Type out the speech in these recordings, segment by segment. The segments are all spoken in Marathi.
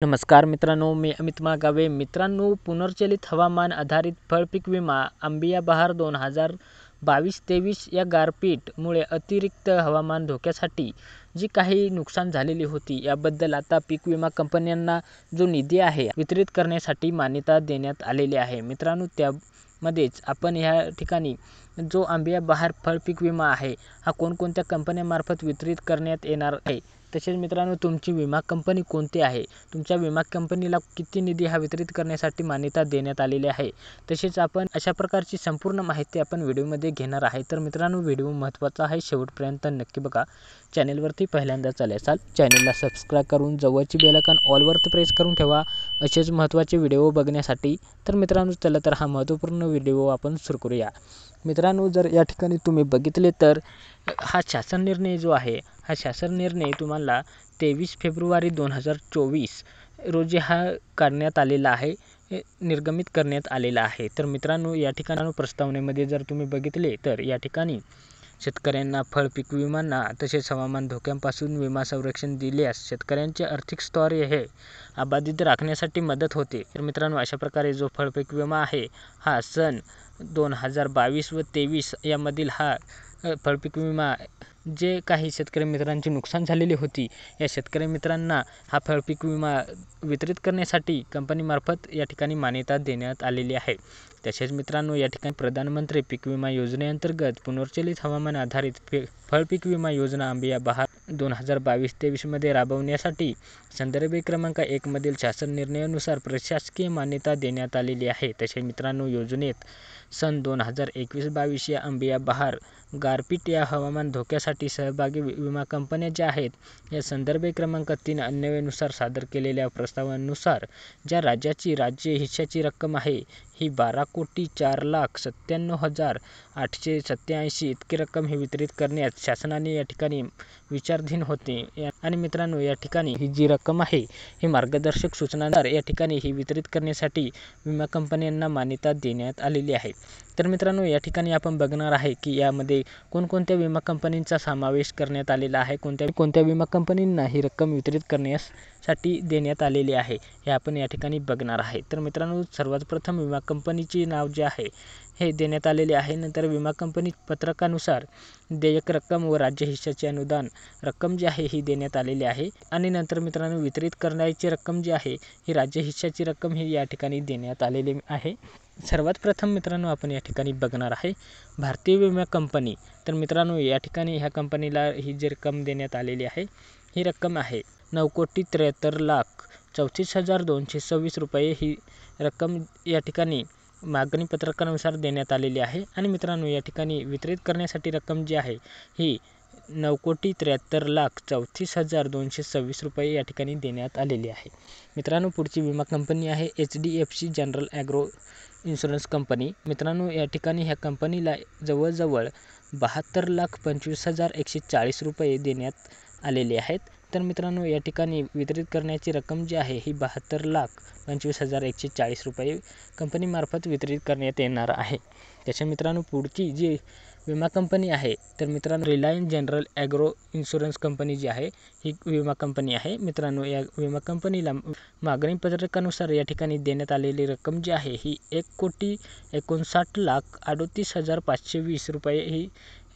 नमस्कार मित्रांनो, मी अमित मागावे. मित्रांनो, पुनर्चलित हवामान आधारित फळपीक विमा अंबिया बहार 2022-23 या गारपीटमुळे अतिरिक्त हवामान धोक्यासाठी जी काही नुकसान झालेली होती, याबद्दल आता पीक विमा कंपन्यांना जो निधी आहे वितरित करण्यासाठी मान्यता देण्यात आलेली आहे. मित्रांनो, त्यामध्येच आपण ह्या ठिकाणी जो अंबिया बहार फळपीक विमा आहे, हा कोणकोणत्या कंपन्यांमार्फत वितरित करण्यात येणार आहे, तसेच मित्रांनो, तुमची विमा कंपनी कोणती आहे, तुमच्या विमा कंपनीला किती निधी हा वितरित करण्यासाठी मान्यता देण्यात आलेली आहे, तसेच आपण अशा प्रकारची संपूर्ण माहिती आपण व्हिडिओमध्ये घेणार आहे. तर मित्रांनो, व्हिडिओ महत्त्वाचा आहे, शेवटपर्यंत नक्की बघा. चॅनलवरती पहिल्यांदाच आले असाल, चॅनलला सबस्क्राईब करून जवळची बेल आयकॉन ऑलवरती प्रेस करून ठेवा असेच महत्त्वाचे व्हिडिओ बघण्यासाठी. तर मित्रांनो, चला तर हा महत्त्वपूर्ण व्हिडिओ आपण सुरू करूया. मित्रांनो, जर या ठिकाणी तुम्ही बघितले तर हा शासन निर्णय जो आहे, हा शासन निर्णय तुम्हाला 23 फेब्रुवारी 2024 रोजी हा काढण्यात आलेला आहे, निर्गमित करण्यात आलेला आहे. तर मित्रांनो, या ठिकाणी प्रस्तावनेमध्ये जर तुम्ही बघितले तर या ठिकाणी शेतकऱ्यांना फळपीक विमांना तसेच हवामान धोक्यांपासून विमा संरक्षण दिल्यास शेतकऱ्यांचे आर्थिक स्तर हे अबाधित राखण्यासाठी मदत होते. तर मित्रांनो, अशा प्रकारे जो फळपीक विमा आहे, हा सन 2022 व 23 यामधील हा फळपीक विमा जे काही शेतकरी मित्रांची नुकसान झालेली होती, या शेतकरी मित्रांना हा फळपीक विमा वितरित करण्यासाठी कंपनीमार्फत या ठिकाणी मान्यता देण्यात आलेली आहे. तसेच मित्रांनो, या ठिकाणी प्रधानमंत्री पीक विमा योजनेअंतर्गत पुनर्चलित हवामान आधारित फळपीक विमा योजना अंबिया बहार 2022-23 मध्ये राबवण्यासाठी संदर्भ क्रमांक 1 मधील शासन निर्णयानुसार प्रशासकीय मान्यता देण्यात आलेली आहे. तसेच मित्रांनो, योजनेत सन 2021-22 या अंबिया बहार गारपीट या हवामान धोक्यासाठी सहभागी विमा कंपन्या ज्या आहेत, या संदर्भ क्रमांक 3 अन्वयानुसार सादर केलेल्या प्रस्तावानुसार ज्या राज्याची राज्य हिश्शाची रक्कम आहे, ही 12,04,97,887 इतकी रक्कम ही वितरित करण्यास शासनाने या ठिकाणी विचाराधीन होते. आणि मित्रांनो, या ठिकाणी ही जी रक्कम आहे, ही मार्गदर्शक सूचनांनुसार या ठिकाणी ही वितरित करण्यासाठी विमा कंपन्यांना मान्यता देण्यात आलेली आहे. तर मित्रांनो, या ठिकाणी आपण बघणार आहे की यामध्ये कोणकोणत्या विमा कंपनींचा समावेश करण्यात आलेला आहे, कोणत्या विमा कंपनींना ही रक्कम वितरित करण्यासाठी देण्यात आलेली आहे, हे आपण या ठिकाणी बघणार आहे. तर मित्रांनो, सर्वात प्रथम विमा कंपनीचे नाव जे आहे हे देण्यात आलेले आहे. नंतर विमा कंपनी पत्रकानुसार देयक रक्कम व राज्य हिश्शाची अनुदान रक्कम जी आहे ही देण्यात आलेली आहे. आणि नंतर मित्रांनो, वितरित करण्याची रक्कम जी आहे ही राज्य हिश्शाची रक्कम ही या ठिकाणी देण्यात आलेली आहे. सर्वात प्रथम मित्रांनो, आपण या ठिकाणी बघणार आहे भारतीय विमा कंपनी. तर मित्रांनो, या ठिकाणी ह्या कंपनीला ही जी रक्कम देण्यात आलेली आहे, ही रक्कम आहे 9,73,34,226 रुपये ही रक्कम या ठिकाणी मागणी पत्रकानुसार देण्यात आलेली आहे. आणि मित्रांनो, या ठिकाणी वितरित करण्यासाठी रक्कम जी आहे ही 9,73,34,226 रुपये या ठिकाणी देण्यात आलेली आहे. मित्रांनो, पुढची विमा कंपनी आहे HDFC general Agro Insurance company. मित्रांनो, या ठिकाणी ह्या कंपनीला जवळजवळ 72,25,140 रुपये देण्यात आलेले आहेत. तर मित्रांनो, या ठिकाणी वितरित करण्याची रक्कम जी आहे ही 72,25,140 रुपये कंपनीमार्फत वितरित करण्यात येणार आहे. त्याच्या मित्रांनो, पुढची जी विमा कंपनी आहे, तर मित्रांनो, Reliance General Agro Insurance company जी आहे, ही विमा कंपनी आहे. मित्रांनो, या विमा कंपनीला मागणी पत्रकानुसार या ठिकाणी देण्यात आलेली रक्कम जी आहे ही 1,59,38,520 रुपये ही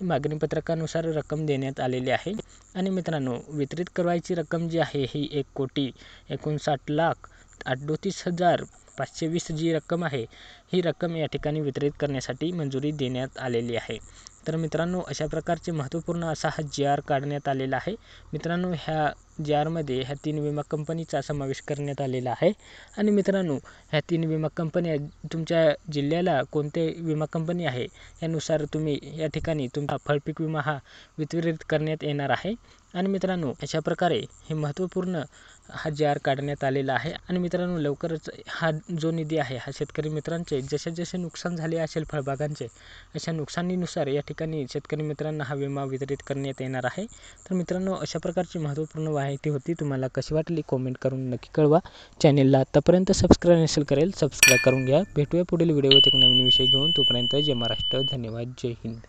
मागणी पत्रकानुसार रक्कम देण्यात आलेली आहे. आणि मित्रांनो, वितरित करायची रक्कम जी आहे ही 1,59,38,520 जी रक्कम आहे, ही रक्कम या ठिकाणी वितरित करण्यासाठी मंजुरी देण्यात आलेली आहे. तर मित्रांनो, अशा प्रकारचे महत्त्वपूर्ण असा हा GR काढण्यात आलेला आहे. मित्रांनो, ह्या GRमध्ये ह्या 3 विमा कंपनीचा समावेश करण्यात आलेला आहे. आणि मित्रांनो, ह्या 3 विमा कंपन्या तुमच्या जिल्ह्याला कोणते विमा कंपनी आहे, यानुसार तुम्ही या ठिकाणी तुमचा फळपीक विमा हा वितरित करण्यात येणार आहे. आणि मित्रांनो, अशा प्रकारे हे महत्त्वपूर्ण हा GR काढण्यात आलेला आहे. आणि मित्रांनो, लवकरच हा जो निधी आहे, हा शेतकरी मित्रांचे जसे नुकसान झाले असेल फळबागांचे, अशा नुकसानीनुसार या ठिकाणी शेतकरी मित्रांना हा विमा वितरित करण्यात येणार आहे. तर मित्रांनो, अशा प्रकारची महत्त्वपूर्ण माहिती होती. तुम्हाला कशी वाटली कॉमेंट करून नक्की कळवा. चॅनलला आतापर्यंत सबस्क्राईब नसेल करेल, सबस्क्राईब करून घ्या. भेटूया पुढील व्हिडिओत एक नवीन विषय घेऊन. तोपर्यंत जय महाराष्ट्र, धन्यवाद, जय हिंद.